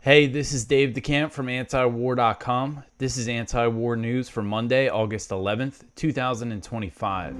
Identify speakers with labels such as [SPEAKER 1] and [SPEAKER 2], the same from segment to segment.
[SPEAKER 1] Hey, this is Dave DeCamp from antiwar.com. This is anti-war news for Monday, August 11th, 2025.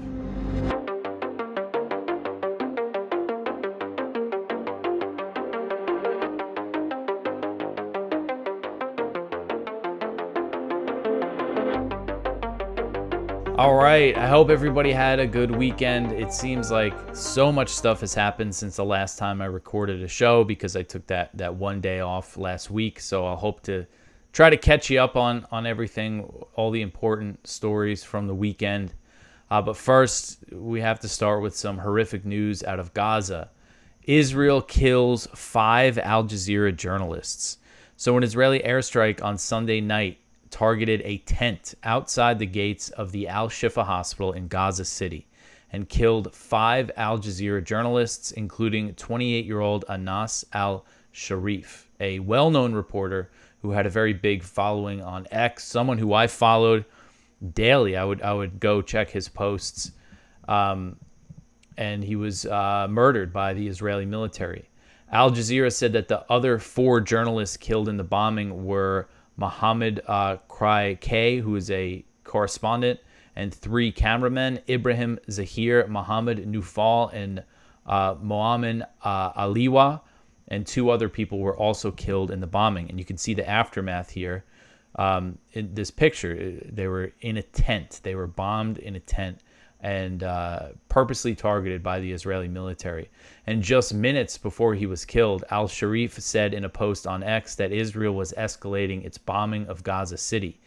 [SPEAKER 1] All right, I hope everybody had a good weekend. It seems like so much stuff has happened since the last time I recorded a show because I took that one day off last week. So I hope to try to catch you up on everything, all the important stories from the weekend. But first, we have to start with some horrific news out of Gaza. Israel kills 5 Al Jazeera journalists. So an Israeli airstrike on Sunday night targeted a tent outside the gates of the Al-Shifa hospital in Gaza City and killed 5 Al Jazeera journalists, including 28-year-old Anas al-Sharif, a well-known reporter who had a very big following on X, someone who I followed daily. I would go check his posts, and he was murdered by the Israeli military. Al Jazeera said that the other 4 journalists killed in the bombing were Mohammed K, who is a correspondent, and 3 cameramen, Ibrahim Zahir, Mohammed Nufal, and Moamin Aliwa, and 2 other people were also killed in the bombing. And you can see the aftermath here in this picture. They were in a tent. They were bombed in a tent and purposely targeted by the Israeli military. And just minutes before he was killed, al-Sharif said in a post on X that Israel was escalating its bombing of Gaza City.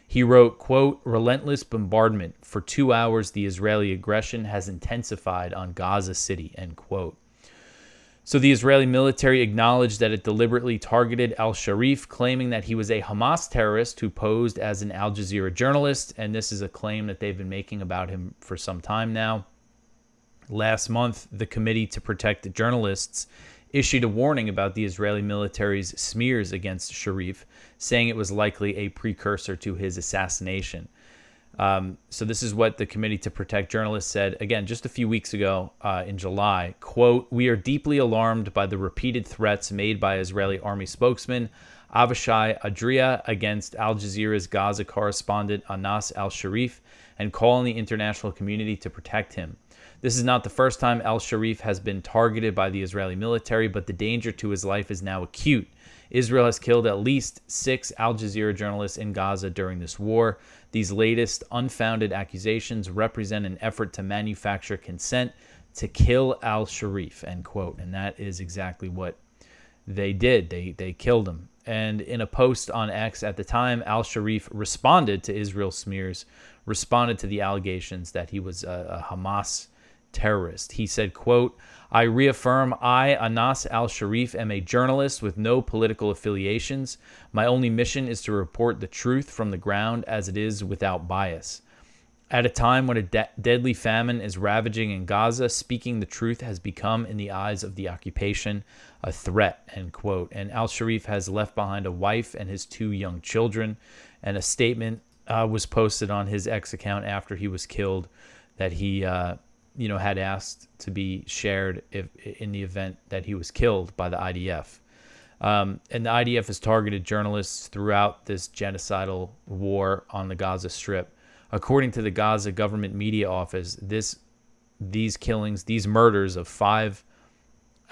[SPEAKER 1] He wrote, quote, "Relentless bombardment. For 2 hours, the Israeli aggression has intensified on Gaza City," end quote. So the Israeli military acknowledged that it deliberately targeted al-Sharif, claiming that he was a Hamas terrorist who posed as an Al Jazeera journalist, and this is a claim that they've been making about him for some time now. Last month, the Committee to Protect Journalists issued a warning about the Israeli military's smears against Sharif, saying it was likely a precursor to his assassination. So this is what the Committee to Protect Journalists said, again, just a few weeks ago in July. Quote, "We are deeply alarmed by the repeated threats made by Israeli army spokesman Avishai Adria against Al Jazeera's Gaza correspondent Anas al-Sharif and call on the international community to protect him. This is not the first time al-Sharif has been targeted by the Israeli military, but the danger to his life is now acute. Israel has killed at least 6 Al Jazeera journalists in Gaza during this war. These latest unfounded accusations represent an effort to manufacture consent to kill al-Sharif," end quote. And that is exactly what they did. They killed him. And in a post on X at the time, al-Sharif responded to Israel's smears, responded to the allegations that he was a Hamas terrorist. He said, quote, "I reaffirm I, Anas al-Sharif, am a journalist with no political affiliations. My only mission is to report the truth from the ground as it is without bias. At a time when a deadly famine is ravaging in Gaza, speaking the truth has become, in the eyes of the occupation, a threat," end quote. And al-Sharif has left behind a wife and his 2 young children, and a statement was posted on his X account after he was killed that he had asked to be shared in the event that he was killed by the IDF. And the IDF has targeted journalists throughout this genocidal war on the Gaza Strip. According to the Gaza government media office, these killings, these murders of 5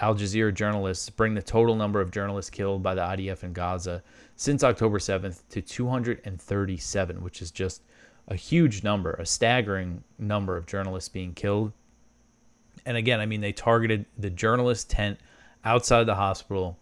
[SPEAKER 1] Al Jazeera journalists bring the total number of journalists killed by the IDF in Gaza since October 7th to 237, which is just a huge number, a staggering number of journalists being killed. And again, I mean, they targeted the journalist tent outside the hospital.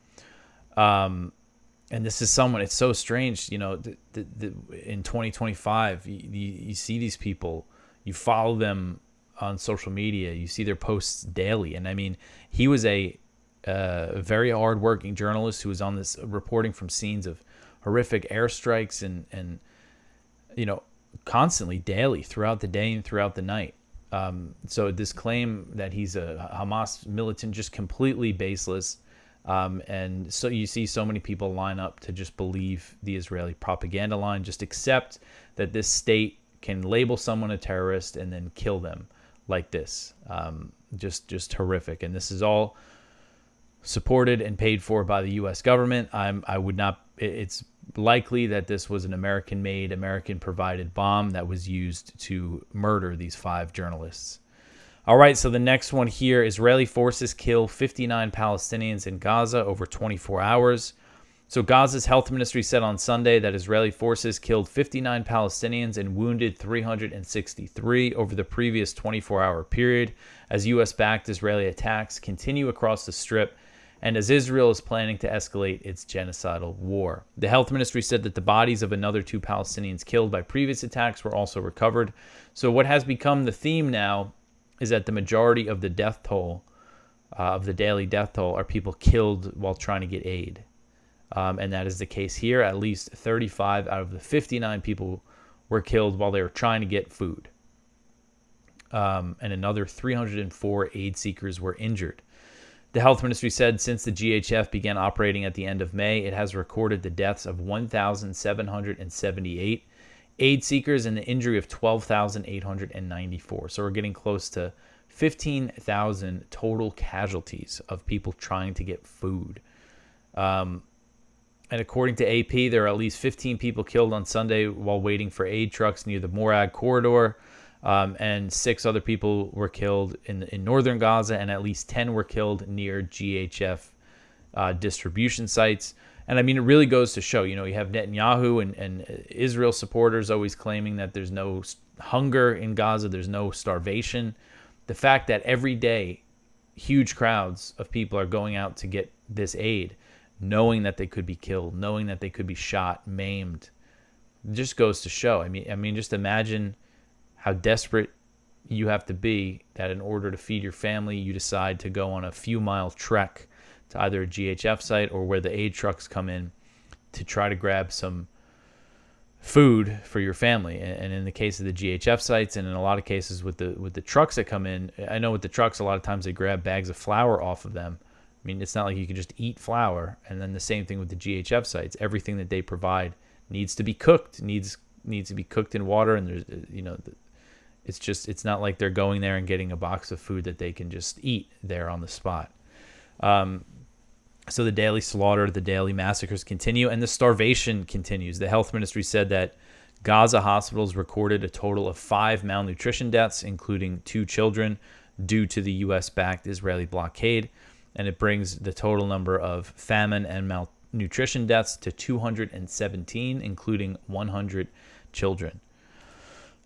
[SPEAKER 1] And this is someone, it's so strange, in 2025, you see these people, you follow them on social media, you see their posts daily. And I mean, he was a very hardworking journalist who was on this reporting from scenes of horrific airstrikes and constantly, daily, throughout the day and throughout the night. So this claim that he's a Hamas militant, just completely baseless. And so you see so many people line up to just believe the Israeli propaganda line, just accept that this state can label someone a terrorist and then kill them like this. Just horrific. And this is all supported and paid for by the U.S. government. I would not. It's likely that this was an American-made, American-provided bomb that was used to murder these 5 journalists. All right, so the next one here, Israeli forces kill 59 Palestinians in Gaza over 24 hours. So Gaza's health ministry said on Sunday that Israeli forces killed 59 Palestinians and wounded 363 over the previous 24-hour period as U.S.-backed Israeli attacks continue across the Strip and as Israel is planning to escalate its genocidal war. The health ministry said that the bodies of another 2 Palestinians killed by previous attacks were also recovered. So what has become the theme now is that the majority of the death toll, of the daily death toll, are people killed while trying to get aid. And that is the case here. At least 35 out of the 59 people were killed while they were trying to get food. And another 304 aid seekers were injured. The health ministry said since the GHF began operating at the end of May, it has recorded the deaths of 1,778 aid seekers and the injury of 12,894. So we're getting close to 15,000 total casualties of people trying to get food. And according to AP, there are at least 15 people killed on Sunday while waiting for aid trucks near the Morag corridor. And 6 other people were killed in northern Gaza, and at least 10 were killed near GHF distribution sites. And I mean, it really goes to show, you have Netanyahu and Israel supporters always claiming that there's no hunger in Gaza, there's no starvation. The fact that every day huge crowds of people are going out to get this aid, knowing that they could be killed, knowing that they could be shot, maimed, just goes to show. I mean, just imagine how desperate you have to be that in order to feed your family, you decide to go on a few mile trek to either a GHF site or where the aid trucks come in to try to grab some food for your family. And in the case of the GHF sites, and in a lot of cases with the trucks that come in, I know with the trucks, a lot of times they grab bags of flour off of them. I mean, it's not like you can just eat flour. And then the same thing with the GHF sites. Everything that they provide needs to be cooked, needs to be cooked in water. And there's, it's not like they're going there and getting a box of food that they can just eat there on the spot. So the daily slaughter, the daily massacres continue, and the starvation continues. The health ministry said that Gaza hospitals recorded a total of 5 malnutrition deaths, including 2 children, due to the U.S.-backed Israeli blockade, and it brings the total number of famine and malnutrition deaths to 217, including 100 children.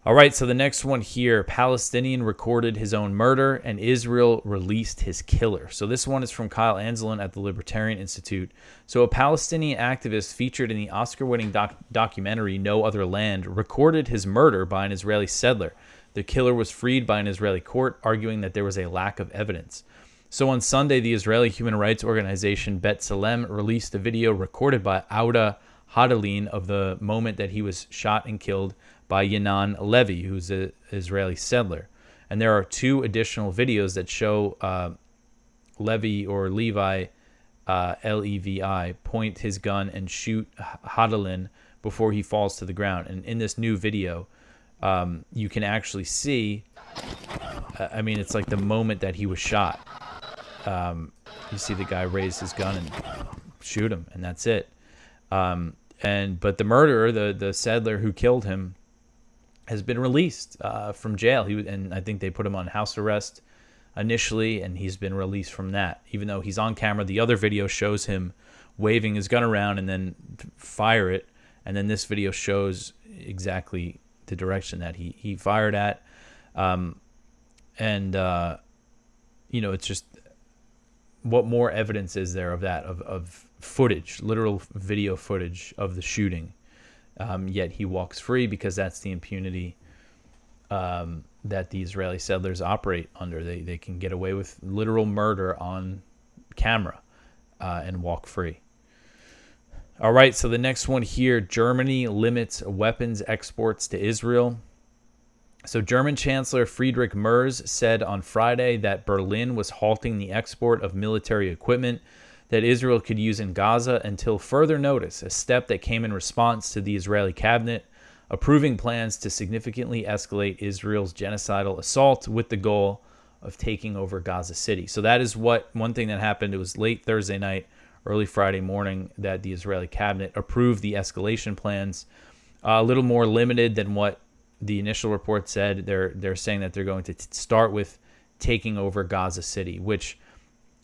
[SPEAKER 1] All right, so the next one here, Palestinian recorded his own murder and Israel released his killer. So this one is from Kyle Anzelin at the Libertarian Institute. So a Palestinian activist featured in the Oscar-winning documentary No Other Land recorded his murder by an Israeli settler. The killer was freed by an Israeli court, arguing that there was a lack of evidence. So on Sunday, the Israeli human rights organization Bet Salem released a video recorded by Auda Hadalin of the moment that he was shot and killed by Yanan Levy, who's an Israeli settler. And there are 2 additional videos that show Levy or Levi, Levi, point his gun and shoot Hadalin before he falls to the ground. And in this new video, you can actually see, it's like the moment that he was shot. You see the guy raise his gun and shoot him, and that's it. But the murderer, the settler who killed him, has been released from jail. And I think they put him on house arrest initially, and he's been released from that. Even though he's on camera, the other video shows him waving his gun around and then fire it. And then this video shows exactly the direction that he fired at. It's just, what more evidence is there of that, of footage, literal video footage of the shooting? Yet he walks free because that's the impunity that the Israeli settlers operate under. They can get away with literal murder on camera and walk free. All right, so the next one here, Germany limits weapons exports to Israel. So German Chancellor Friedrich Merz said on Friday that Berlin was halting the export of military equipment that Israel could use in Gaza until further notice, a step that came in response to the Israeli cabinet approving plans to significantly escalate Israel's genocidal assault with the goal of taking over Gaza City. So that is one thing that happened. It was late Thursday night, early Friday morning, that the Israeli cabinet approved the escalation plans. A little more limited than what the initial report said. They're saying that they're going to start with taking over Gaza City, which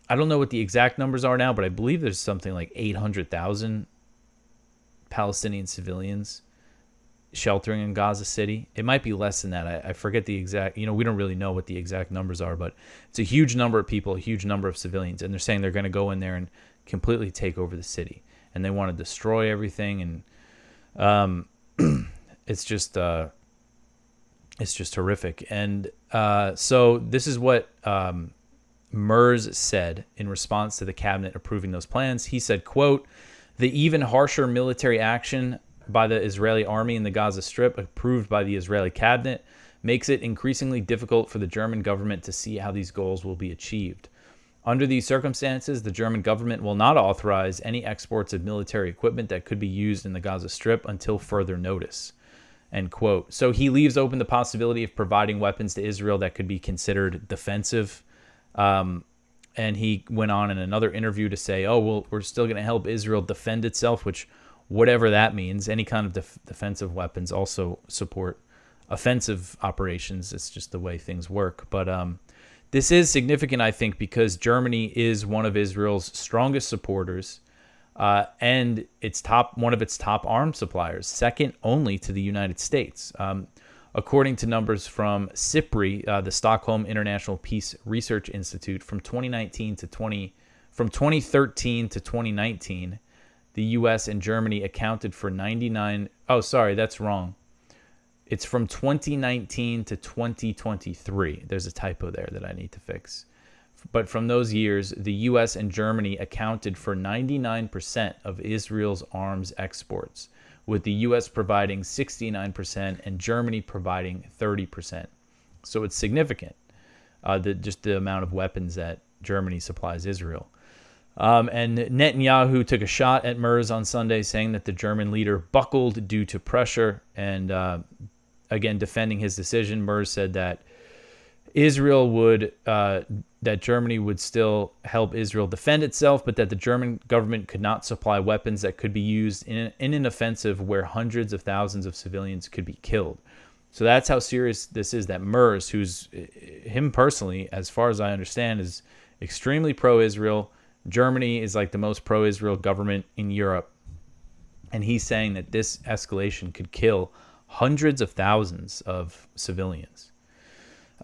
[SPEAKER 1] I don't know what the exact numbers are now, but I believe there's something like 800,000 Palestinian civilians sheltering in Gaza City. It might be less than that. I forget the exact, we don't really know what the exact numbers are, but it's a huge number of people, a huge number of civilians. And they're saying they're going to go in there and completely take over the city. And they want to destroy everything. And it's just horrific. And so this is what Merz said in response to the cabinet approving those plans. He said, quote, "The even harsher military action by the Israeli army in the Gaza Strip, approved by the Israeli cabinet, makes it increasingly difficult for the German government to see how these goals will be achieved. Under these circumstances, the German government will not authorize any exports of military equipment that could be used in the Gaza Strip until further notice." End quote. So he leaves open the possibility of providing weapons to Israel that could be considered defensive. And he went on in another interview to say, oh, well, we're still going to help Israel defend itself, which whatever that means, any kind of defensive weapons also support offensive operations. It's just the way things work. But this is significant, I think, because Germany is one of Israel's strongest supporters and one of its top arms suppliers, second only to the United States. According to numbers from SIPRI, the Stockholm International Peace Research Institute, from 2013 to 2019, the U.S. and Germany accounted for 99. Oh, sorry, that's wrong. It's from 2019 to 2023. There's a typo there that I need to fix. But from those years, the U.S. and Germany accounted for 99% of Israel's arms exports, with the U.S. providing 69% and Germany providing 30%. So it's significant, just the amount of weapons that Germany supplies Israel. And Netanyahu took a shot at Merz on Sunday, saying that the German leader buckled due to pressure. And again, defending his decision, Merz said that that Germany would still help Israel defend itself, but that the German government could not supply weapons that could be used in an offensive where hundreds of thousands of civilians could be killed. So that's how serious this is, that Merz, who's him personally, as far as I understand, is extremely pro-Israel. Germany is like the most pro-Israel government in Europe. And he's saying that this escalation could kill hundreds of thousands of civilians.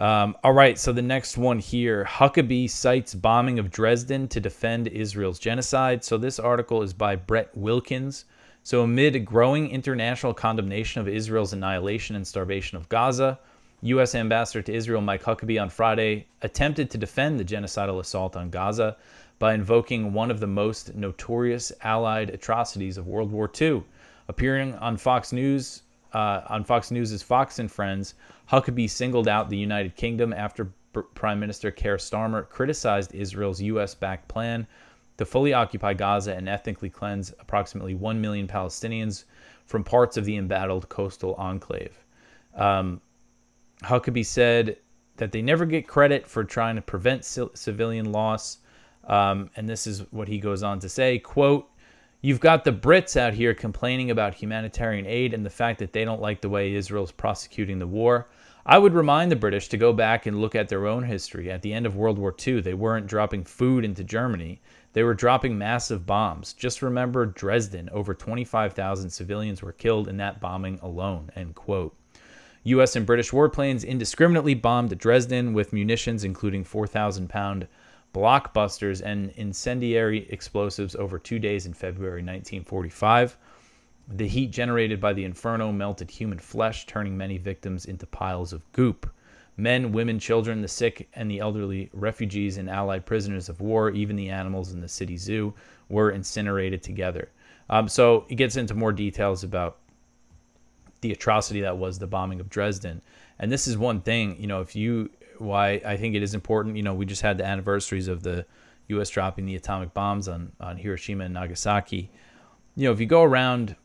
[SPEAKER 1] All right, so the next one here, Huckabee cites bombing of Dresden to defend Israel's genocide. So this article is by Brett Wilkins. So amid growing international condemnation of Israel's annihilation and starvation of Gaza, U.S. Ambassador to Israel Mike Huckabee on Friday attempted to defend the genocidal assault on Gaza by invoking one of the most notorious Allied atrocities of World War II. Appearing on Fox News' Fox and Friends, Huckabee singled out the United Kingdom after Prime Minister Keir Starmer criticized Israel's U.S.-backed plan to fully occupy Gaza and ethnically cleanse approximately 1 million Palestinians from parts of the embattled coastal enclave. Huckabee said that they never get credit for trying to prevent civilian loss. And this is what he goes on to say, quote, "You've got the Brits out here complaining about humanitarian aid and the fact that they don't like the way Israel's prosecuting the war. I would remind the British to go back and look at their own history. At the end of World War II, they weren't dropping food into Germany. They were dropping massive bombs. Just remember Dresden. Over 25,000 civilians were killed in that bombing alone," end quote. U.S. and British warplanes indiscriminately bombed Dresden with munitions including 4,000-pound blockbusters and incendiary explosives over 2 days in February 1945. The heat generated by the inferno melted human flesh, turning many victims into piles of goop. Men, women, children, the sick, and the elderly, refugees and Allied prisoners of war, even the animals in the city zoo, were incinerated together. So he gets into more details about the atrocity that was the bombing of Dresden. And this is one thing, why I think it is important. We just had the anniversaries of the U.S. dropping the atomic bombs on Hiroshima and Nagasaki. If you go around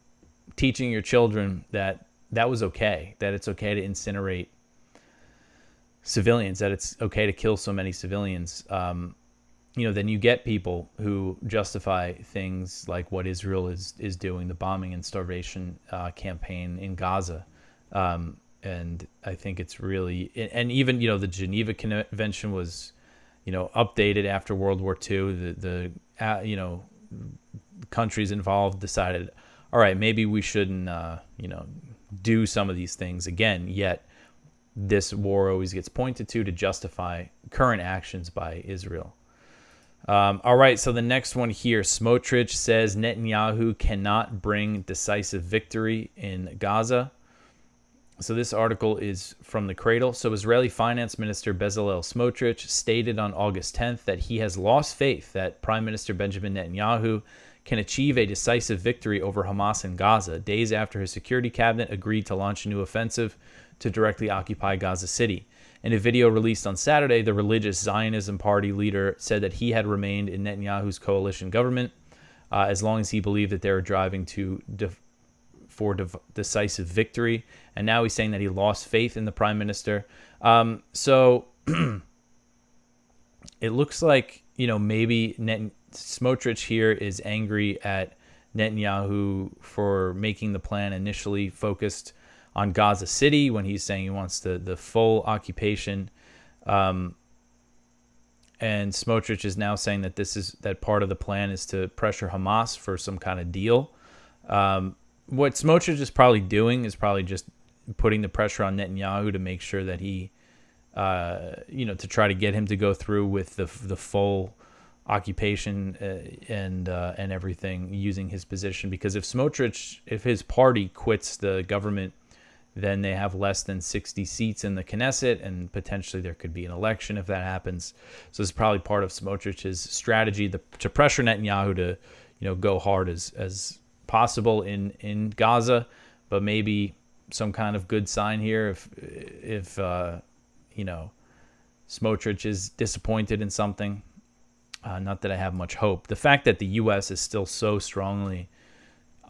[SPEAKER 1] teaching your children that was okay, that it's okay to incinerate civilians, that it's okay to kill so many civilians, then you get people who justify things like what Israel is doing, the bombing and starvation campaign in Gaza. And I think it's really, and even, the Geneva Convention was, updated after World War II. The countries involved decided, all right, maybe we shouldn't, do some of these things again. Yet this war always gets pointed to justify current actions by Israel. All right, so the next one here, Smotrich says Netanyahu cannot bring decisive victory in Gaza. So this article is from The Cradle. So Israeli Finance Minister Bezalel Smotrich stated on August 10th that he has lost faith that Prime Minister Benjamin Netanyahu can achieve a decisive victory over Hamas in Gaza, days after his security cabinet agreed to launch a new offensive to directly occupy Gaza City. In a video released on Saturday, the religious Zionism party leader said that he had remained in Netanyahu's coalition government as long as he believed that they were driving for decisive victory. And now he's saying that he lost faith in the prime minister. So it looks like, maybe Smotrich here is angry at Netanyahu for making the plan initially focused on Gaza City when he's saying he wants the full occupation. And Smotrich is now saying that that part of the plan is to pressure Hamas for some kind of deal. What Smotrich is probably doing is probably just putting the pressure on Netanyahu to make sure that he, to try to get him to go through with the full occupation and everything, using his position. Because if his party quits the government, then they have less than 60 seats in the Knesset, and potentially there could be an election if that happens. So it's probably part of Smotrich's strategy to pressure Netanyahu to, go hard as possible in Gaza, but maybe some kind of good sign here if Smotrich is disappointed in something. Not that I have much hope. The fact that the U.S. is still so strongly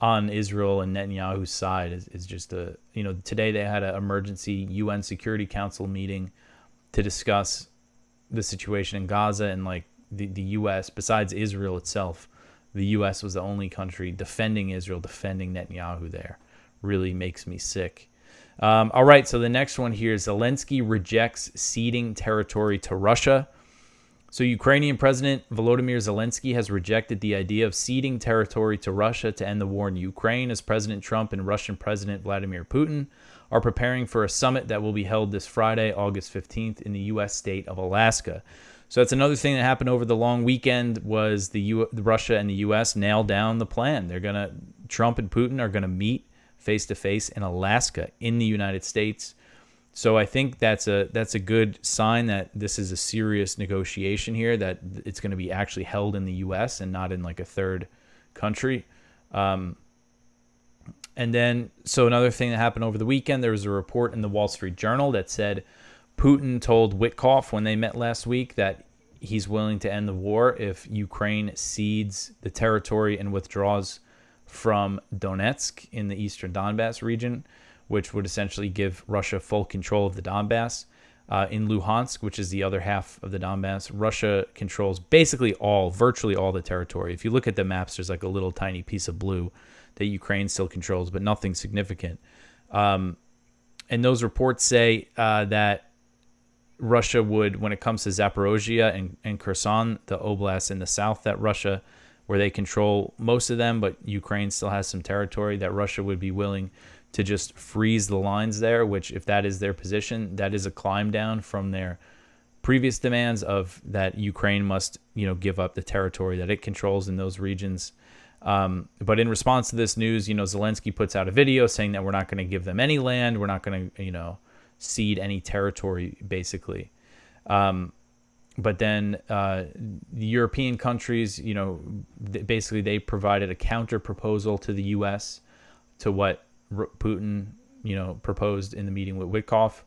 [SPEAKER 1] on Israel and Netanyahu's side is just today they had an emergency UN Security Council meeting to discuss the situation in Gaza, and the U.S., besides Israel itself, the U.S. was the only country defending Israel, defending Netanyahu there. Really makes me sick. All right, so the next one here, Zelensky rejects ceding territory to Russia. So Ukrainian President Volodymyr Zelensky has rejected the idea of ceding territory to Russia to end the war in Ukraine, as President Trump and Russian President Vladimir Putin are preparing for a summit that will be held this Friday, August 15th, in the U.S. state of Alaska. So that's another thing that happened over the long weekend was Russia and the U.S. nailed down the plan. Trump and Putin are going to meet face-to-face in Alaska in the United States. So I think that's a good sign that this is a serious negotiation here, that it's going to be actually held in the U.S. and not in a third country. And then, so another thing that happened over the weekend, there was a report in the Wall Street Journal that said Putin told Witkoff when they met last week that he's willing to end the war if Ukraine cedes the territory and withdraws from Donetsk in the eastern Donbass region, which would essentially give Russia full control of the Donbass. In Luhansk, which is the other half of the Donbass, Russia controls virtually all the territory. If you look at the maps, there's a little tiny piece of blue that Ukraine still controls, but nothing significant. And those reports say that Russia would, when it comes to Zaporozhia and Kherson, the oblasts in the south that Russia, where they control most of them, but Ukraine still has some territory, that Russia would be willing to just freeze the lines there, which if that is their position, that is a climb down from their previous demands of that Ukraine must, give up the territory that it controls in those regions. But in response to this news, Zelensky puts out a video saying that we're not going to give them any land. We're not going to, cede any territory, basically. But then the European countries, basically they provided a counter proposal to the U.S. to what Putin, proposed in the meeting with Witkoff.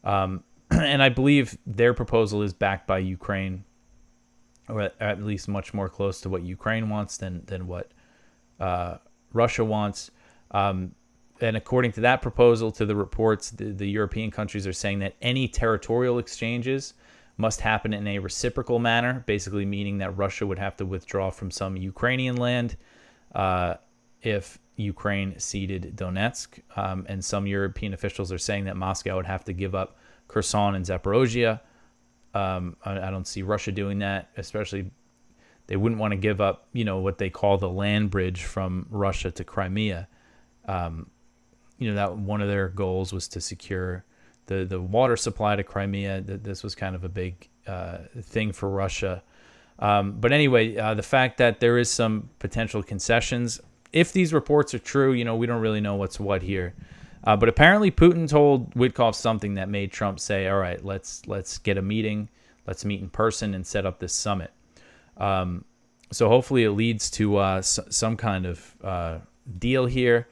[SPEAKER 1] And I believe their proposal is backed by Ukraine, or at least much more close to what Ukraine wants than what Russia wants. And according to that proposal, to the reports, the European countries are saying that any territorial exchanges must happen in a reciprocal manner, basically meaning that Russia would have to withdraw from some Ukrainian land if Ukraine ceded Donetsk. And some European officials are saying that Moscow would have to give up Kherson and Zaporozhye. I don't see Russia doing that, especially they wouldn't want to give up, what they call the land bridge from Russia to Crimea. That one of their goals was to secure the water supply to Crimea. This was kind of a big thing for Russia. But anyway, the fact that there is some potential concessions, if these reports are true, we don't really know what's what here. But apparently Putin told Witkoff something that made Trump say, all right, let's get a meeting. Let's meet in person and set up this summit. So hopefully it leads to some kind of deal here.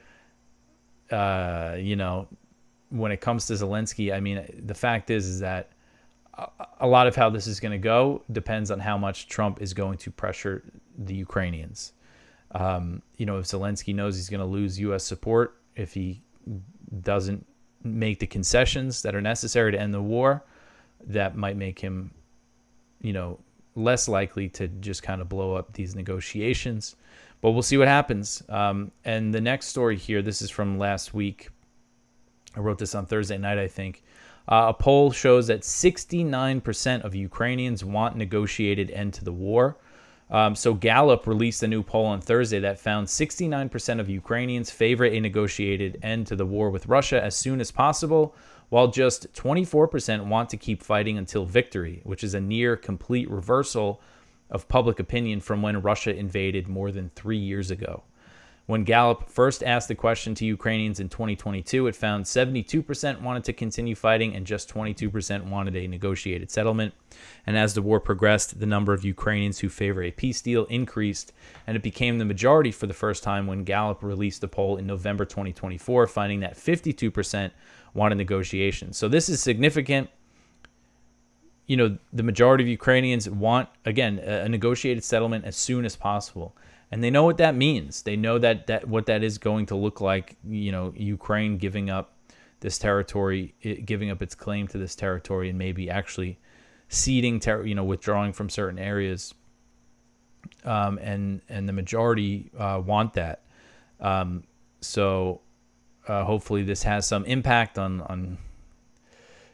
[SPEAKER 1] When it comes to Zelensky, I mean, the fact is that a lot of how this is going to go depends on how much Trump is going to pressure the Ukrainians. If Zelensky knows he's going to lose U.S. support, if he doesn't make the concessions that are necessary to end the war, that might make him, less likely to just kind of blow up these negotiations. But we'll see what happens. And the next story here, this is from last week. I wrote this on Thursday night, I think. A poll shows that 69% of Ukrainians want negotiated end to the war. So Gallup released a new poll on Thursday that found 69% of Ukrainians favor a negotiated end to the war with Russia as soon as possible, while just 24% want to keep fighting until victory, which is a near complete reversal of public opinion from when Russia invaded more than 3 years ago. When Gallup first asked the question to Ukrainians in 2022, it found 72% wanted to continue fighting and just 22% wanted a negotiated settlement. And as the war progressed, the number of Ukrainians who favor a peace deal increased, and it became the majority for the first time when Gallup released a poll in November 2024, finding that 52% wanted negotiations. So this is significant. The majority of Ukrainians want, again, a negotiated settlement as soon as possible. And they know what that means. They know that what that is going to look like, Ukraine giving up this territory, giving up its claim to this territory, and maybe actually ceding, withdrawing from certain areas. And the majority want that. So hopefully this has some impact on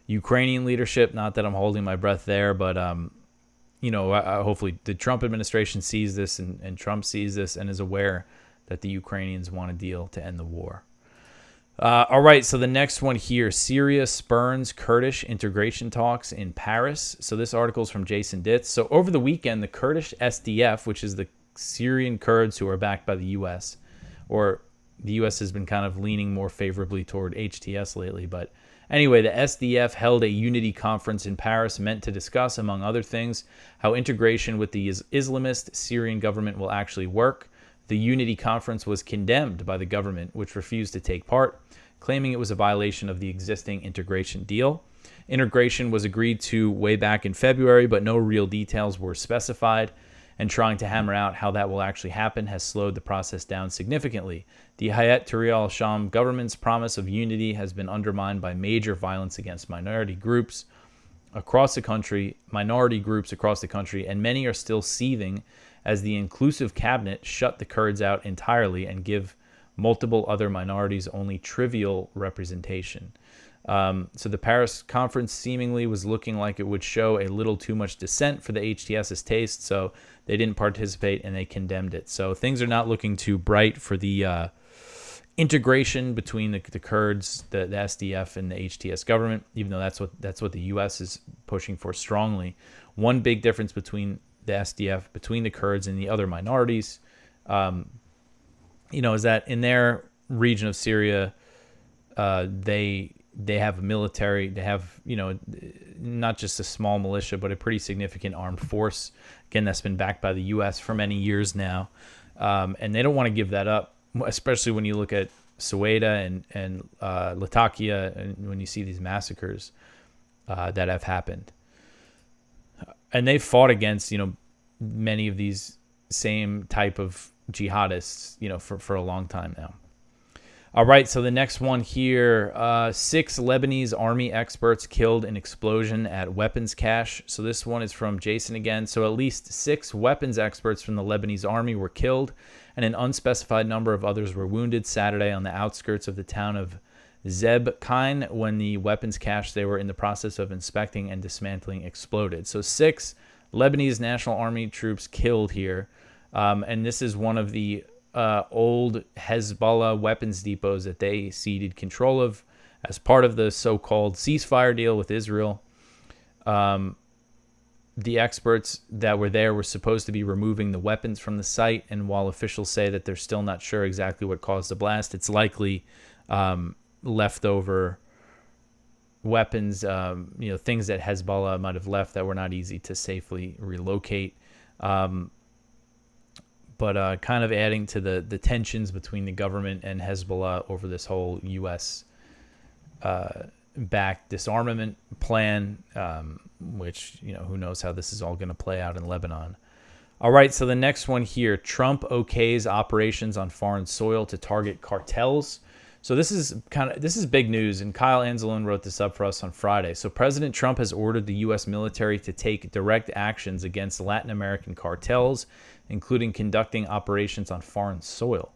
[SPEAKER 1] Ukrainian leadership. Not that I'm holding my breath there, but hopefully the Trump administration sees this and Trump sees this and is aware that the Ukrainians want a deal to end the war. All right, so the next one here, Syria spurns Kurdish integration talks in Paris. So this article is from Jason Ditz. So over the weekend, the Kurdish SDF, which is the Syrian Kurds who are backed by the U.S., or the U.S. has been kind of leaning more favorably toward HTS lately, but anyway, the SDF held a unity conference in Paris meant to discuss, among other things, how integration with the Islamist Syrian government will actually work. The unity conference was condemned by the government, which refused to take part, claiming it was a violation of the existing integration deal. Integration was agreed to way back in February, but no real details were specified, and trying to hammer out how that will actually happen has slowed the process down significantly. The Hayat Tahrir al-Sham government's promise of unity has been undermined by major violence against minority groups across the country, and many are still seething as the inclusive cabinet shut the Kurds out entirely and give multiple other minorities only trivial representation. So the Paris conference seemingly was looking like it would show a little too much dissent for the HTS's taste, so they didn't participate and they condemned it. So things are not looking too bright for the integration between the Kurds, the SDF, and the HTS government, even though that's what the U.S. is pushing for strongly. One big difference between the SDF, between the Kurds and the other minorities, is that in their region of Syria, they have a military, they have, not just a small militia, but a pretty significant armed force. Again, that's been backed by the U.S. for many years now. And they don't want to give that up, especially when you look at Sueda and Latakia, and when you see these massacres that have happened. And they've fought against, many of these same type of jihadists, for a long time now. All right, so the next one here, 6 Lebanese army experts killed in explosion at weapons cache. So this one is from Jason again. So at least 6 weapons experts from the Lebanese army were killed, and an unspecified number of others were wounded Saturday on the outskirts of the town of Zebkine when the weapons cache they were in the process of inspecting and dismantling exploded. So 6 Lebanese National Army troops killed here, and this is one of the old Hezbollah weapons depots that they ceded control of as part of the so-called ceasefire deal with Israel. The experts that were there were supposed to be removing the weapons from the site, and while officials say that they're still not sure exactly what caused the blast, it's likely leftover weapons, things that Hezbollah might have left that were not easy to safely relocate. But kind of adding to the tensions between the government and Hezbollah over this whole U.S. backed disarmament plan, which, who knows how this is all going to play out in Lebanon. All right, so the next one here, Trump okays operations on foreign soil to target cartels. So this is big news, and Kyle Anzalone wrote this up for us on Friday. So President Trump has ordered the U.S. military to take direct actions against Latin American cartels, including conducting operations on foreign soil.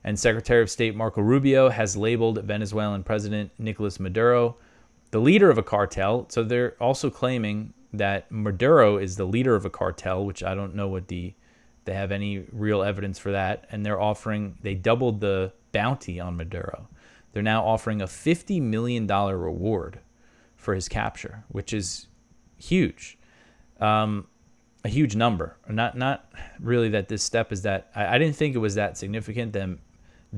[SPEAKER 1] And Secretary of State Marco Rubio has labeled Venezuelan President Nicolas Maduro the leader of a cartel. So they're also claiming that Maduro is the leader of a cartel, which I don't know what they have any real evidence for that. And they doubled the bounty on Maduro. They're now offering a $50 million reward for his capture, which is huge. A huge number. Not really that this step is that... I didn't think it was that significant, them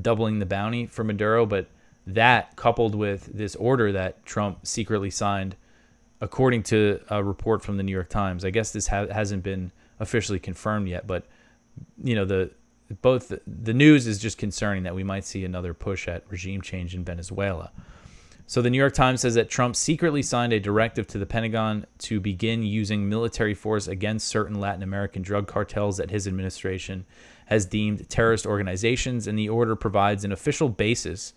[SPEAKER 1] doubling the bounty for Maduro, but that coupled with this order that Trump secretly signed, according to a report from the New York Times. I guess this hasn't been officially confirmed yet, but the news is just concerning that we might see another push at regime change in Venezuela. So the New York Times says that Trump secretly signed a directive to the Pentagon to begin using military force against certain Latin American drug cartels that his administration has deemed terrorist organizations, and the order provides an official basis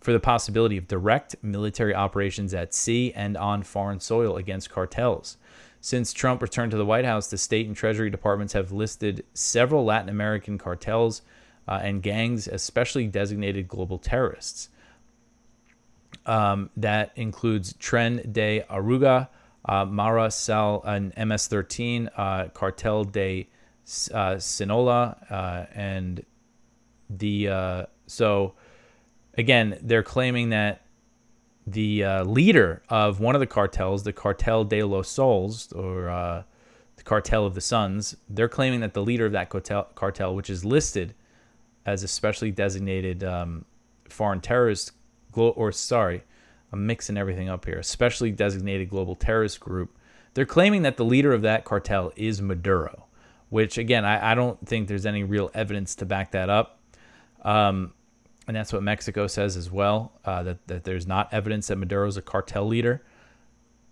[SPEAKER 1] for the possibility of direct military operations at sea and on foreign soil against cartels. Since Trump returned to the White House, the State and Treasury departments have listed several Latin American cartels and gangs as specially designated global terrorists. That includes Tren de Arauca, Mara Sal, and MS-13, Cartel de Sinaloa, and so again, they're claiming that the leader of one of the cartels, the Cartel de los Sols, or the Cartel of the Suns, they're claiming that the leader of that cartel, which is listed as a specially designated foreign terrorist, I'm mixing everything up here, a specially designated global terrorist group, they're claiming that the leader of that cartel is Maduro, which, again, I don't think there's any real evidence to back that up. And that's what Mexico says as well, that there's not evidence that Maduro is a cartel leader.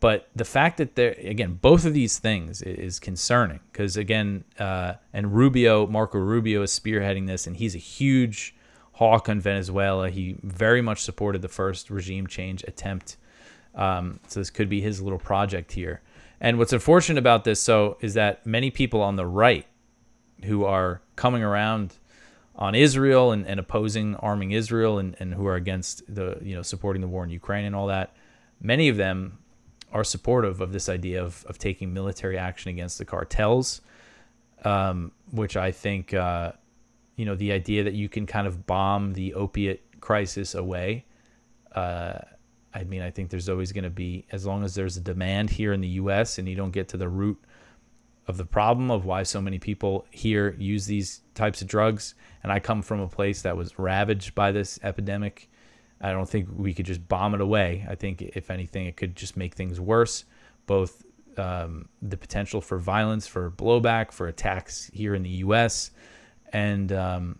[SPEAKER 1] But the fact that both of these things is concerning because, again, and Marco Rubio is spearheading this, and he's a huge hawk on Venezuela. He very much supported the first regime change attempt. So this could be his little project here. And what's unfortunate about this, is that many people on the right who are coming around on Israel and opposing arming Israel and who are against supporting the war in Ukraine and all that, many of them are supportive of this idea of taking military action against the cartels, which I think, the idea that you can kind of bomb the opiate crisis away. I think there's always going to be, as long as there's a demand here in the U.S. and you don't get to the root of the problem of why so many people here use these types of drugs. And I come from a place that was ravaged by this epidemic. I don't think we could just bomb it away. I think, if anything, it could just make things worse, both the potential for violence, for blowback, for attacks here in the U.S., and the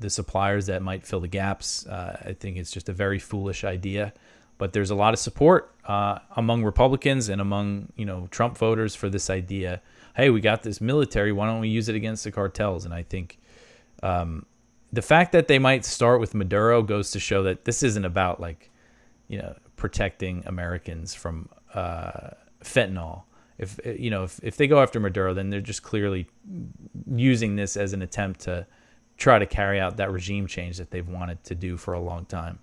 [SPEAKER 1] suppliers that might fill the gaps. I think it's just a very foolish idea. But there's a lot of support among Republicans and among Trump voters for this idea. Hey, we got this military. Why don't we use it against the cartels? And I think the fact that they might start with Maduro goes to show that this isn't about protecting Americans from fentanyl. If they go after Maduro, then they're just clearly using this as an attempt to try to carry out that regime change that they've wanted to do for a long time.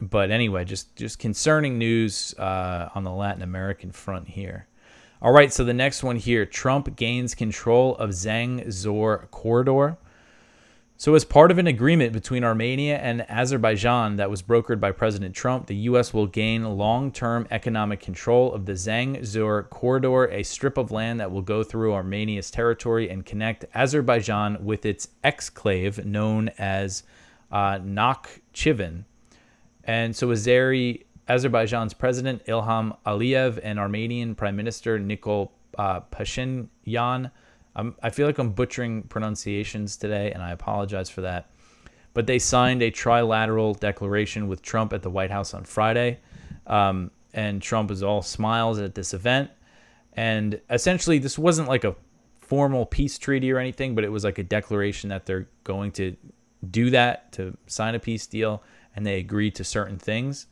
[SPEAKER 1] But anyway, just concerning news on the Latin American front here. All right, so the next one here, Trump gains control of Zangezur corridor. So as part of an agreement between Armenia and Azerbaijan that was brokered by President Trump, the U.S. will gain long-term economic control of the Zangezur corridor, a strip of land that will go through Armenia's territory and connect Azerbaijan with its exclave known as Nakhchivan. And so Azerbaijan's President Ilham Aliyev and Armenian Prime Minister Nikol Pashinyan. I feel like I'm butchering pronunciations today, and I apologize for that. But they signed a trilateral declaration with Trump at the White House on Friday. And Trump was all smiles at this event. And essentially, this wasn't like a formal peace treaty or anything, but it was like a declaration that they're going to do that, to sign a peace deal, and they agreed to certain things.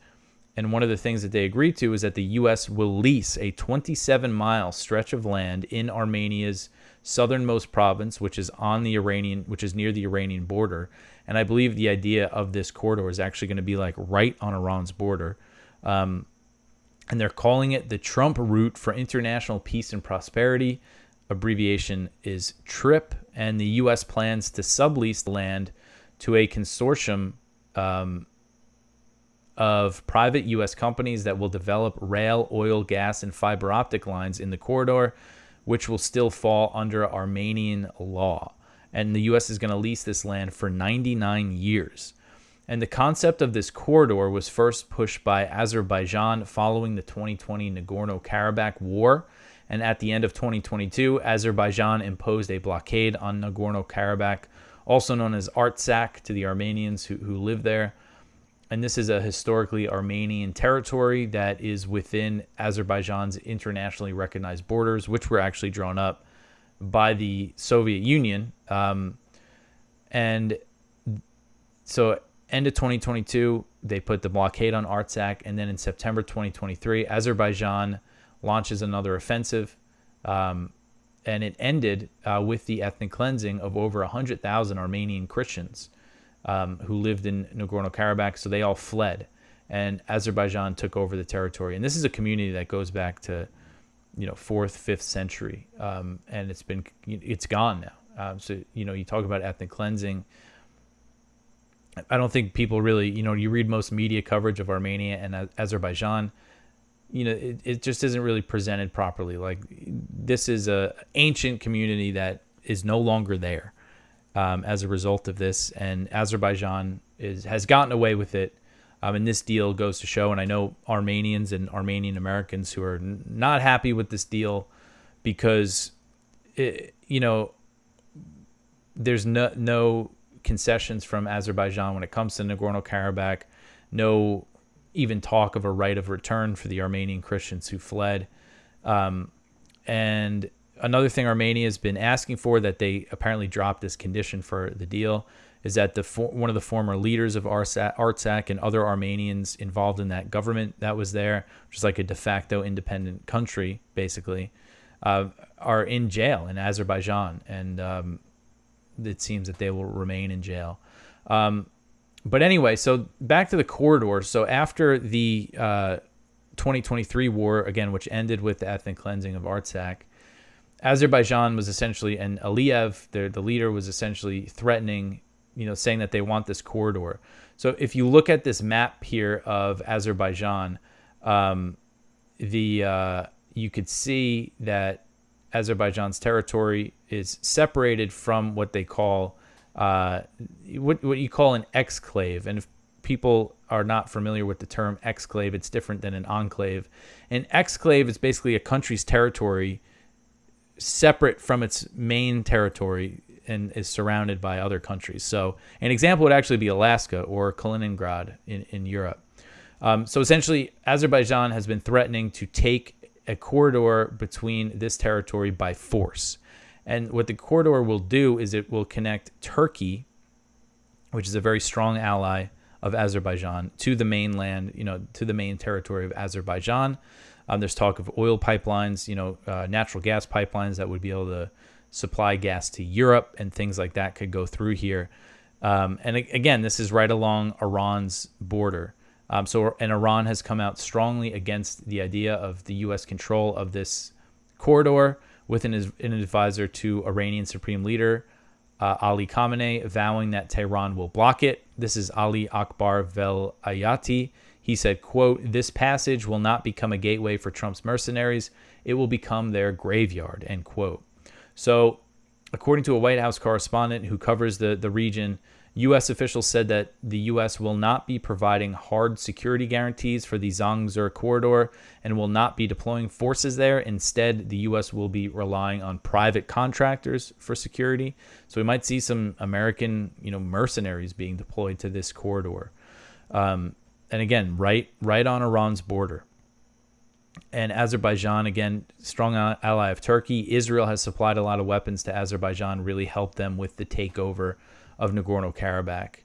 [SPEAKER 1] And one of the things that they agreed to is that the U.S. will lease a 27-mile stretch of land in Armenia's southernmost province, which is near the Iranian border. And I believe the idea of this corridor is actually going to be like right on Iran's border. And they're calling it the Trump Route for International Peace and Prosperity. Abbreviation is TRIP. And the U.S. plans to sublease the land to a consortium of private U.S. companies that will develop rail, oil, gas, and fiber optic lines in the corridor, which will still fall under Armenian law. And the U.S. is going to lease this land for 99 years. And the concept of this corridor was first pushed by Azerbaijan following the 2020 Nagorno-Karabakh war. And at the end of 2022, Azerbaijan imposed a blockade on Nagorno-Karabakh, also known as Artsakh, to the Armenians who live there. And this is a historically Armenian territory that is within Azerbaijan's internationally recognized borders, which were actually drawn up by the Soviet Union. And so end of 2022, they put the blockade on Artsakh. And then in September 2023, Azerbaijan launches another offensive. And it ended with the ethnic cleansing of over 100,000 Armenian Christians who lived in Nagorno-Karabakh, so they all fled, and Azerbaijan took over the territory. And this is a community that goes back to, 4th, 5th century, and it's gone now. So you talk about ethnic cleansing. I don't think people really, you read most media coverage of Armenia and Azerbaijan, it just isn't really presented properly. Like, this is a ancient community that is no longer there. As a result of this, and Azerbaijan has gotten away with it, and this deal goes to show. And I know Armenians and Armenian Americans who are not happy with this deal because there's no concessions from Azerbaijan when it comes to Nagorno-Karabakh, no even talk of a right of return for the Armenian Christians who fled, and another thing Armenia has been asking for, that they apparently dropped this condition for the deal, is that one of the former leaders of Artsakh and other Armenians involved in that government that was there, which is like a de facto independent country, basically, are in jail in Azerbaijan. And it seems that they will remain in jail. But anyway, so back to the corridor. So after the 2023 war, again, which ended with the ethnic cleansing of Artsakh, Azerbaijan was essentially, and Aliyev, the leader, was essentially threatening, saying that they want this corridor. So if you look at this map here of Azerbaijan, you could see that Azerbaijan's territory is separated from what they call, what you call an exclave. And if people are not familiar with the term exclave, it's different than an enclave. An exclave is basically a country's territory separate from its main territory and is surrounded by other countries. So an example would actually be Alaska or Kaliningrad in Europe. So essentially, Azerbaijan has been threatening to take a corridor between this territory by force. And what the corridor will do is it will connect Turkey which is a very strong ally of Azerbaijan, to the mainland, to the main territory of Azerbaijan. There's talk of oil pipelines, natural gas pipelines that would be able to supply gas to Europe, and things like that could go through here. And again, this is right along Iran's border. And Iran has come out strongly against the idea of the U.S. control of this corridor, with an advisor to Iranian Supreme Leader Ali Khamenei vowing that Tehran will block it. This is Ali Akbar Velayati. He said, quote, "This passage will not become a gateway for Trump's mercenaries. It will become their graveyard," end quote. So, according to a White House correspondent who covers the region, U.S. officials said that the U.S. will not be providing hard security guarantees for the Zangezur corridor and will not be deploying forces there. Instead, the U.S. will be relying on private contractors for security. So we might see some American, mercenaries being deployed to this corridor. And again, right on Iran's border. And Azerbaijan, again, strong ally of Turkey. Israel has supplied a lot of weapons to Azerbaijan, really helped them with the takeover of Nagorno-Karabakh.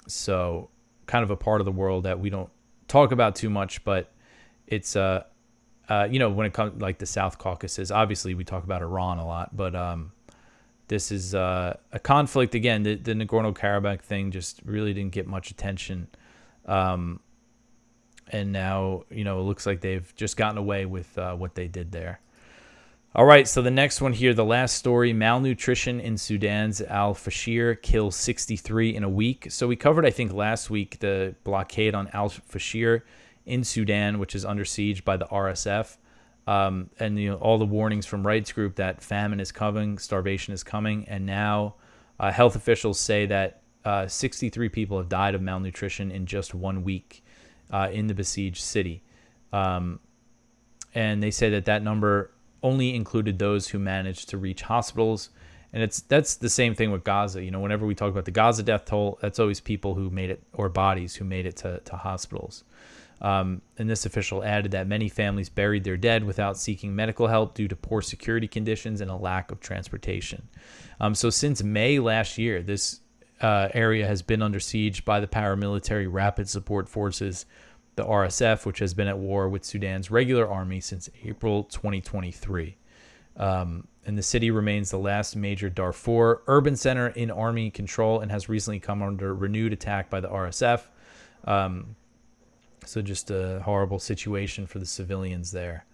[SPEAKER 1] So kind of a part of the world that we don't talk about too much, but it's, when it comes like the South Caucasus, obviously we talk about Iran a lot, but this is a conflict. Again, the Nagorno-Karabakh thing just really didn't get much attention. And now, it looks like they've just gotten away with what they did there. All right, so the next one here, the last story, malnutrition in Sudan's Al-Fashir kills 63 in a week. So we covered, I think, last week the blockade on Al-Fashir in Sudan, which is under siege by the RSF. And all the warnings from rights group that famine is coming, starvation is coming. And now health officials say that 63 people have died of malnutrition in just 1 week in the besieged city. And they say that number only included those who managed to reach hospitals. And that's the same thing with Gaza. Whenever we talk about the Gaza death toll, that's always people who made it, or bodies who made it to hospitals. And this official added that many families buried their dead without seeking medical help due to poor security conditions and a lack of transportation. So since May last year, this area has been under siege by the paramilitary Rapid Support Forces, the RSF, which has been at war with Sudan's regular army since April 2023. And the city remains the last major Darfur urban center in army control and has recently come under renewed attack by the RSF. So just a horrible situation for the civilians there.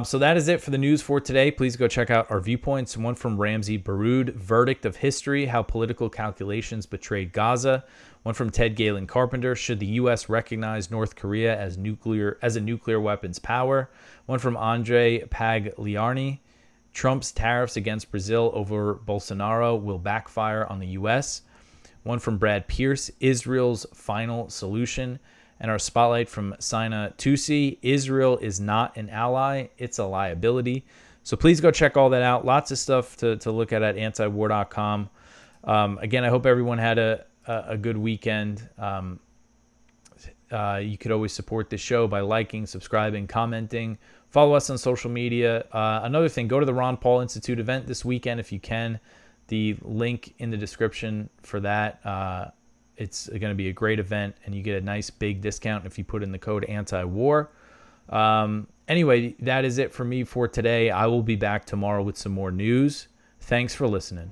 [SPEAKER 1] So that is it for the news for today. Please go check out our Viewpoints. One from Ramsey Baroud, Verdict of History, How Political Calculations Betrayed Gaza. One from Ted Galen Carpenter, Should the U.S. Recognize North Korea as a nuclear weapons power? One from Andre Pagliarni, Trump's tariffs against Brazil over Bolsonaro will backfire on the U.S. One from Brad Pierce, Israel's Final Solution. And our spotlight from Sina Tusi, Israel is not an ally, it's a liability. So please go check all that out. Lots of stuff to look at antiwar.com. Again, I hope everyone had a good weekend. You could always support the show by liking, subscribing, commenting. Follow us on social media. Another thing, go to the Ron Paul Institute event this weekend if you can. The link in the description for that. It's going to be a great event, and you get a nice big discount if you put in the code anti-war. Anyway, that is it for me for today. I will be back tomorrow with some more news. Thanks for listening.